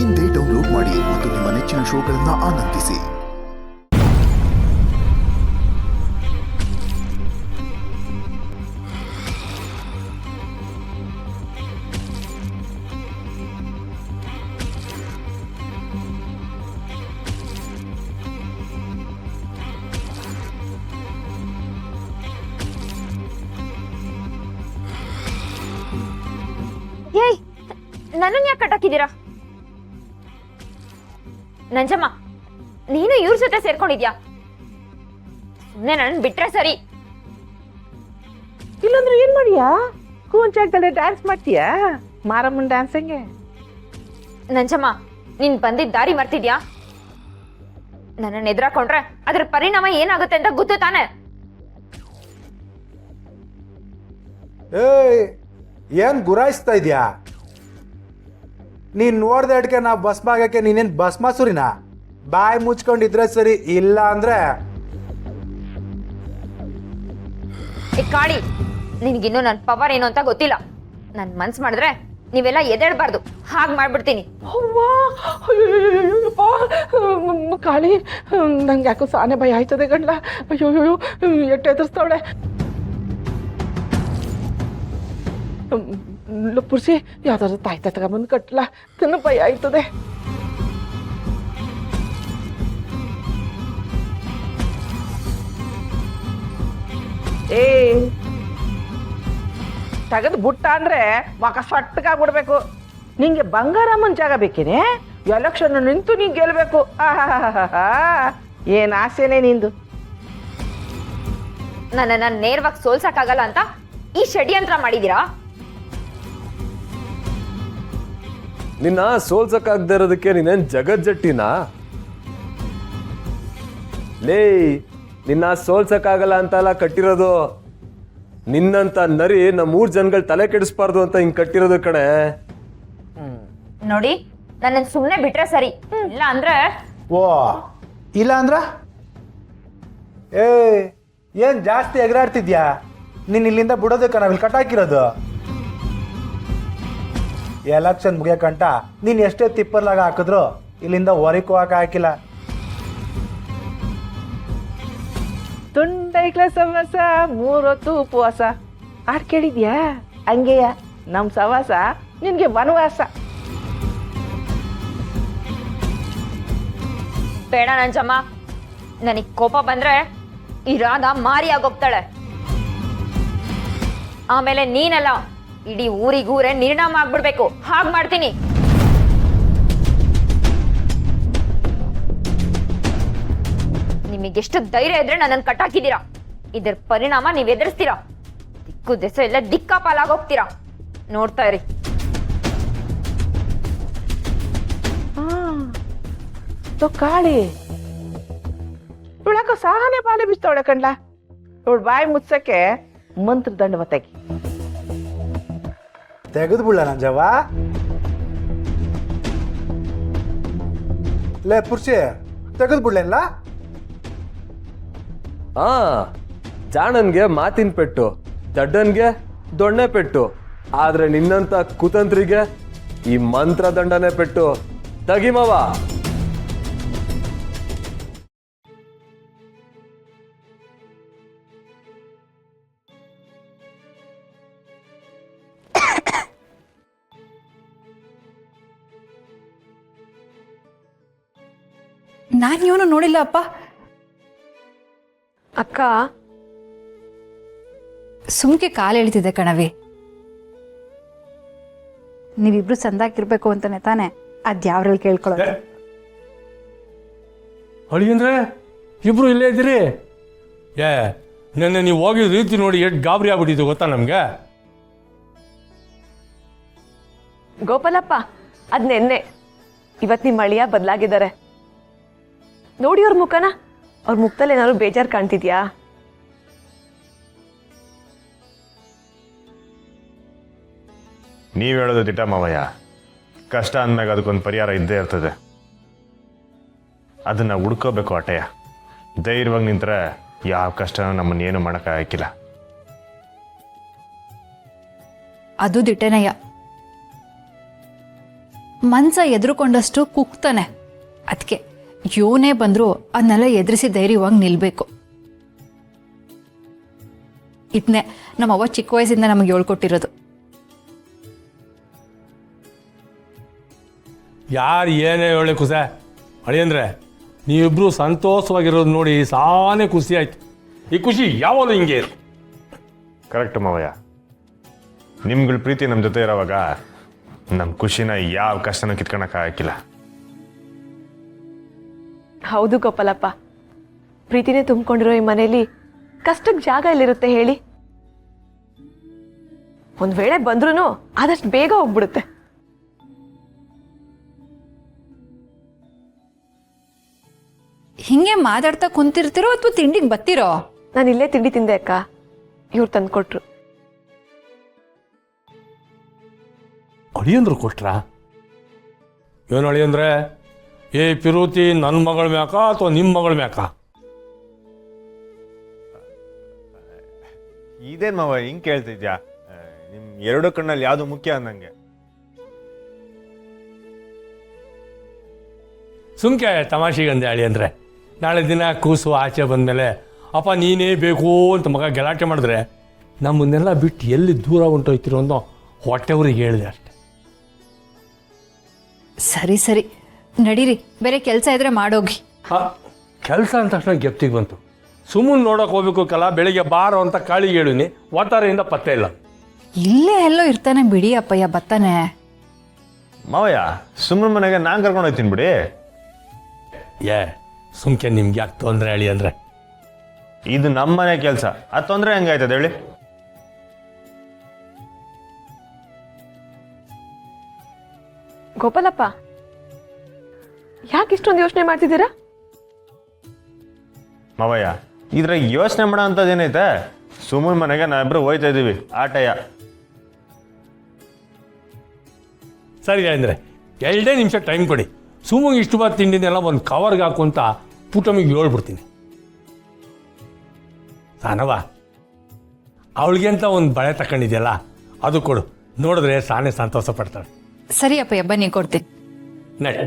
ಇಂದೇ ಡೌನ್ಲೋಡ್ ಮಾಡಿ ಮತ್ತು ನಿಮ್ಮ ನೆಚ್ಚಿನ ಶೋಗಳನ್ನು ಆನಂದಿಸಿ. ಏಯ್, ನನ್ನನ್ನು ಯಾಕೆ ಕಟ್ಟಾಕಿದ್ದೀರಾ? ನಂಜಮ್ಮ, ನೀನು ಇವ್ರ ಜೊತೆ ಸೇರ್ಕೊಂಡಿದ್ಯಾ? ಸುಮ್ಮನೆ ನನ್ನ ಬಿಟ್ರೆ ಸರಿ. ಇಲ್ಲಂದ್ರೆ ಏನ್ ಮಾಡಿಯಾ? ಕೂಂಚಾಗ್ದಲ್ಲೇ ಡ್ಯಾನ್ಸ್ ಮಾಡ್ತೀಯಾ? ಮಾರಮ್ಮನ್ ಡ್ಯಾನ್ಸ್ ಹಂಗೆ? ನಂಜಮ್ಮ, ನೀನ್ ಬಂದಿದ್ದ ದಾರಿ ಮರ್ತಿದ್ಯಾ? ನನ್ನನ್ನು ಎದುರಾಕೊಂಡ್ರೆ ಅದ್ರ ಪರಿಣಾಮ ಏನಾಗುತ್ತೆ ಅಂತ ಗೊತ್ತು ತಾನೆ? ಏಯ್, ಏನ್ ಗುರಾಯಿಸ್ತಾ ಇದ್ಯಾ? ನೀನ್ ನೋಡ್ದೆ ಅಡ್ಕೆ ನಾ ಭಸ್ಮ ಆಗಕ್ಕೆ ನೀನೇನ್ ಭಸ್ಮಾಸುರಿನ? ಬಾಯಿ ಮುಚ್ಕೊಂಡಿದ್ರೆ ಸರಿ, ಇಲ್ಲ ಅಂದ್ರೆ ಕಾಳಿ, ನಿನ್ಗಿನ್ನೂ ನನ್ನ ಪವರ್ ಏನು ಅಂತ ಗೊತ್ತಿಲ್ಲ. ನನ್ ಮನ್ಸ್ ಮಾಡಿದ್ರೆ ನೀವೆಲ್ಲ ಎದೇಳ್ಬಾರ್ದು, ಹಾಗೆ ಮಾಡ್ಬಿಡ್ತೀನಿ. ಕಾಳಿ, ನಂಗೆ ಯಾಕೋ ಸಾನೆ ಭಯ ಆಯ್ತದೆ ಗಂಡ್ಲ. ಅಯ್ಯೋ ಎಟ್ಟು ಎದುರಿಸ್ತಾವಳೆ. ಪುರ್ಸಿ ಯಾವ್ದಾದ್ರು ತಾಯ್ತ ತಗೊಂಬಂದು ಕಟ್ಲ, ತಿನ್ನ ಭಯ ಆಯ್ತದೆ. ಏ, ತೆಗೆದು ಬುಟ್ಟ ಅಂದ್ರೆ ಮಕ ಸಟ್ಟಗಾಗ್ಬಿಡ್ಬೇಕು. ನಿಂಗೆ ಬಂಗಾರಮ್ಮನ ಜಾಗ ಬೇಕೇನೆ? ಎಲೆಕ್ಷನ್ ನಿಂತು ನೀನ್ ಗೆಲ್ಬೇಕು. ಏನ್ ಆಸೆನೆ ನಿಂದು? ನನ್ನನ್ನ ನೇರವಾಗಿ ಸೋಲ್ಸಕ್ಕಾಗಲ್ಲ ಅಂತ ಈ ಷಡ್ಯಂತ್ರ ಮಾಡಿದೀರಾ? ನಿನ್ನ ಸೋಲ್ಸಕ್ಕಾಗದೇ ಇರೋದಕ್ಕೆ ನೀನೇನ್ ಜಗಜ್ಜಟ್ಟಿನ? ಲೇ, ನಿನ್ನ ಸೋಲ್ಸಕ್ಕಾಗಲ್ಲ ಅಂತಲ್ಲ ಕಟ್ಟಿರೋದು. ನಿನ್ನಂತ ನರಿ ನಮ್ಮೂರ್ ಜನಗಳು ತಲೆ ಕೆಡಿಸ್ಬಾರ್ದು ಅಂತ ಹಿಂಗ್ ಕಟ್ಟಿರೋದು ಕಣೆ. ನೋಡಿ, ನನ್ನ ಸುಮ್ಮನೆ ಬಿಟ್ರೆ ಸರಿ, ಇಲ್ಲ ಅಂದ್ರೆ ಓ ಇಲ್ಲ ಅಂದ್ರ ಏನ್ ಜಾಸ್ತಿ ಎಗರಾಡ್ತಿದ್ಯಾ? ನೀನ್ ಇಲ್ಲಿಂದ ಬಿಡೋದಕ್ಕ ನಾವಿಲ್ಲಿ ಕಟ್ಟಾಕಿರೋದು. ಎಲೆಕ್ಷನ್ ಮುಗಿಯಕಂಟ ನೀನ್ ಎಷ್ಟೇ ತಿಪ್ಪರ್ಲಾಗ ಹಾಕಿದ್ರು ಇಲ್ಲಿಂದ ಹೊರಕ್ಕೆ ಹೋಗಕ್ಕೆ ಹಾಕಿಲ್ಲ. ತುಂಡೈಕ್ಲ ಸವಾಸ, ಮೂರೊತ್ತು ಉಪವಾಸ. ಆಡ್ ಕೇಳಿದ್ಯಾ? ಹಂಗೆಯ ನಮ್ ಸವಾಸ ನಿನ್ಗೆ ವನವಾಸ. ಬೇಡ ನಂಜಮ್ಮ, ನನಗ್ ಕೋಪ ಬಂದ್ರೆ ಈ ರಾಧ ಮಾರಿ ಆಗೋಗ್ತಾಳೆ. ಆಮೇಲೆ ನೀನೆಲ್ಲ ಇಡೀ ಊರಿಗೂರೇ ನಿರ್ಣಾಮ ಆಗ್ಬಿಡ್ಬೇಕು. ಹಾಗ್ ಮಾಡ್ತೀನಿ. ನಿಮಗೆಷ್ಟು ಧೈರ್ಯ ಇದ್ರೆ ನನ್ನನ್ನು ಕಟ್ಟಾಕಿದ್ದೀರಾ. ಇದರ ಪರಿಣಾಮ ನೀವ್ ಎದುರಿಸ್ತೀರಾ. ದಿಕ್ಕು ದೆಸೆ ಎಲ್ಲ ದಿಕ್ಕಾಪಾಲಾಗೋಗ್ತೀರಾ. ನೋಡ್ತಾ ಇರಿ. ಕಾಳಿ ಇವಳಕ ಸಾನೆ ಬಾಳೆ ಬಿಸ್ತವಳೆ ಕಣ್ಲ. ಇವಳು ಬಾಯಿ ಮುಚ್ಚಕ್ಕೆ ಮಂತ್ರ ದಂಡ ತೆಗಿ. ತೆಗೆದು ಬಿಡ ನಂಜವ್ವ. ಲೇ ಪುರ್ಷಿ, ತೆಗೆದು ಬಿಡ್ಲೇನ್ಲ? ಜಾಣನ್ಗೆ ಮಾತಿನ ಪೆಟ್ಟು, ದಡ್ಡನ್ಗೆ ದೊಣ್ಣೆ ಪೆಟ್ಟು. ಆದ್ರೆ ನಿನ್ನಂತ ಕುತಂತ್ರಿಗೆ ಈ ಮಂತ್ರ ದಂಡನೆ ಪೆಟ್ಟು. ತಗಿಮವ. ನಾನು ಇವನು ನೋಡಿಲ್ಲ ಅಪ್ಪ. ಅಕ್ಕ, ಸುಮ್ಕೆ ಕಾಲು ಎಳಿತಿದ್ದೆ ಕಣವಿ. ನೀವಿಬ್ರು ಸಂದಾಕಿರ್ಬೇಕು ಅಂತಾನೆ ತಾನೆ ಅದ್ಯಾವ್ರಲ್ಲಿ ಕೇಳ್ಕೊಳ್ಳೋದು. ಹೊಳಿ ಅಂದ್ರೆ ಇಬ್ರು ಇಲ್ಲೇ ಇದ್ದೀರಿ? ನೆನ್ನೆ ನೀವು ಹೋಗಿದ ರೀತಿ ನೋಡಿ ಎಷ್ಟು ಗಾಬರಿ ಆಗ್ಬಿಟ್ಟಿದ್ದು ಗೊತ್ತಾ ನಮ್ಗೆ? ಗೋಪಾಲಪ್ಪ, ಅದ್ ನೆನ್ನೆ. ಇವತ್ತು ನಿಮ್ಮ ಅಳಿಯ ಬದಲಾಗಿದ್ದಾರೆ ನೋಡಿ. ಅವ್ರ ಮುಖನ, ಅವ್ರ ಮುಖದಲ್ಲಿ ಏನಾದ್ರು ಬೇಜಾರು ಕಾಣ್ತಿದ್ಯಾ? ನೀವು ಹೇಳೋದು ದಿಟ ಮಾವಯ್ಯ. ಕಷ್ಟ ಅಂದಮ್ಯಾಗ ಅದಕ್ಕೊಂದು ಪರಿಹಾರ ಇದ್ದೇ ಇರ್ತದೆ. ಅದನ್ನು ಹುಡ್ಕೋಬೇಕು ಅಟೆಯ. ಧೈರ್ಯವಾಗಿ ನಿಂತರೆ ಯಾವ ಕಷ್ಟ ನಮ್ಮನ್ನೇನು ಮಾಡೋಕ್ಕಾಗಿಲ್ಲ. ಅದು ದಿಟ್ಟೆನಯ್ಯ. ಮನ್ಸ ಎದುರುಕೊಂಡಷ್ಟು ಕುಗ್ತಾನೆ. ಅದಕ್ಕೆ ಯೋನೇ ಬಂದರೂ ಅದನ್ನೆಲ್ಲ ಎದುರಿಸಿ ಧೈರ್ಯವಾಗಿ ನಿಲ್ಲಬೇಕು. ಇದನ್ನೇ ನಮ್ಮವ್ವ ಚಿಕ್ಕ ವಯಸ್ಸಿಂದ ನಮಗೆ ಹೇಳ್ಕೊಟ್ಟಿರೋದು. ಯಾರು ಏನೇ ಹೇಳಿ ಕುಸ ಅಳಿಯಂದ್ರೆ ನೀವಿಬ್ರು ಸಂತೋಷವಾಗಿರೋದು ನೋಡಿ ಸಾನೇ ಖುಷಿ ಆಯ್ತು. ಈ ಖುಷಿ ಯಾವಾಗಲೂ ಹಿಂಗೆ ಇರು. ಕರೆಕ್ಟ್ ಮಾವಯ್ಯ, ನಿಮ್ಗಳ ಪ್ರೀತಿ ನಮ್ಮ ಜೊತೆ ಇರೋವಾಗ ನಮ್ಮ ಖುಷಿನ ಯಾವ ಕಷ್ಟನೂ ಕಿತ್ಕೊಳಕ್ಕಾಗಿಲ್ಲ. ಹೌದು ಗೋಪಾಲಪ್ಪ, ಪ್ರೀತಿನೇ ತುಂಬಿಕೊಂಡಿರೋ ಈ ಮನೆಯಲ್ಲಿ ಕಷ್ಟಕ್ಕೆ ಜಾಗ ಎಲ್ಲಿರುತ್ತೆ ಹೇಳಿ? ಒಂದ್ ವೇಳೆ ಬಂದ್ರೂ ಆದಷ್ಟು ಬೇಗ ಹೋಗ್ಬಿಡುತ್ತೆ. ಹಿಂಗೆ ಮಾತಾಡ್ತಾ ಕುಂತಿರ್ತಿರೋ ಅಥವಾ ತಿಂಡಿಗೆ ಬತ್ತಿರೋ? ನಾನು ಇಲ್ಲೇ ತಿಂಡಿ ತಿಂದೆ ಅಕ್ಕ, ಇವ್ರು ತಂದ್ಕೊಟ್ರು. ಅಳಿಯಂದ್ರು ಕೊಟ್ರಾ? ಏನು ಅಳಿಯಂದ್ರೆ ಏ ಪಿರುತಿ ನನ್ನ ಮಗಳ ಮ್ಯಾಕ ಅಥವಾ ನಿಮ್ಮ ಮಗಳ ಮ್ಯಾಕ? ಇದೇನು ಮಾವ ಹಿಂಗೆ ಕೇಳ್ತಿದ್ಯಾ? ನಿಮ್ಮ ಎರಡು ಕಣ್ಣಲ್ಲಿ ಯಾವುದು ಮುಖ್ಯ ಅನ್ನಂಗೆ. ಸುಮ್ಕೆ ತಮಾಷೆಗಂದೆ ಅಳಿಯಂದ್ರೆ. ನಾಳೆ ದಿನ ಕೂಸು ಆಚೆ ಬಂದಮೇಲೆ ಅಪ್ಪ ನೀನೇ ಬೇಕು ಅಂತ ಮಗ ಗಲಾಟೆ ಮಾಡಿದ್ರೆ ನಮ್ಮನ್ನೆಲ್ಲ ಬಿಟ್ಟು ಎಲ್ಲಿ ದೂರ ಹೊಂಟೋಯ್ತಿರೋ ಅನ್ನೋ ಹೊಟ್ಟೆವ್ರಿಗೆ ಹೇಳಿದೆ ಅಷ್ಟೆ. ಸರಿ ಸರಿ ನಡೀರಿ, ಬೇರೆ ಕೆಲಸ ಇದ್ರೆ ಮಾಡೋಗಿ. ಕೆಲಸ ಅಂದ ತಕ್ಷಣ ಗೆಪ್ತಿಗೆ ಬಂತು. ಸುಮ್ಮನೆ ನೋಡೋಕೆ ಹೋಗ್ಬೇಕು ಕಲ, ಬೆಳಿಗ್ಗೆ ಬಾರೋ ಅಂತ ಕಾಳಿಗೆ ಹೇಳಿನಿ, ಒತ್ತಾರೆಯಿಂದ ಪತ್ತೆ ಇಲ್ಲ. ಇಲ್ಲೇ ಎಲ್ಲೋ ಇರ್ತಾನೆ ಬಿಡಿ ಅಪ್ಪಯ್ಯ, ಬತ್ತಾನೆ. ಮಾವಯ್ಯ ಸುಮ್ಮನೆ ಮನೆಗೆ ನಾನು ಕರ್ಕೊಂಡು ಹೋಗ್ತೀನಿ ಬಿಡಿ. ಏ ಸುಮ್ಕೆ ನಿಮ್ಗೆ ಯಾಕೆ ತೊಂದರೆ ಹೇಳಿ ಅಂದರೆ? ಇದು ನಮ್ಮ ಮನೆ ಕೆಲಸ, ಅದು ತೊಂದರೆ ಹೆಂಗಾಯ್ತದೆ ಹೇಳಿ? ಗೋಪಾಲಪ್ಪ, ಯಾಕೆ ಇಷ್ಟೊಂದು ಯೋಚನೆ ಮಾಡ್ತಿದ್ದೀರಾ? ಮಾವಯ್ಯ ಇದ್ರಾಗ ಯೋಚನೆ ಮಾಡೋ ಅಂಥದ್ದು ಏನೈತೆ? ಸುಮ್ಮನೆ ಮನೆಗೆ ನಾವಿಬ್ರು ಹೋಯ್ತಾ ಇದ್ದೀವಿ ಆಟಯ್ಯ. ಸರಿ ಅಂದರೆ 2 ನಿಮಿಷ ಟೈಮ್ ಕೊಡಿ. ಸುಮ್ಮನೆ ಇಷ್ಟು ಬಾತ್ ತಿಂಡಿನೆಲ್ಲ ಒಂದು ಕವರ್ಗೆ ಹಾಕು ಅಂತ ಪುಟಮಿಗೆ ಹೇಳ್ಬಿಡ್ತೀನಿ. ಸಾನವ ಅವಳಿಗೆ ಅಂತ ಒಂದು ಬಳೆ ತಗೊಂಡಿದೆಯಲ್ಲ, ಅದು ಕೊಡು. ನೋಡಿದ್ರೆ ಸಾನೇ ಸಂತೋಷ ಪಡ್ತಾಳೆ. ಸರಿ ಅಪ್ಪಯ್ಯ, ಬನ್ನಿ ಕೊಡ್ತೀನಿ. ನಡಿ.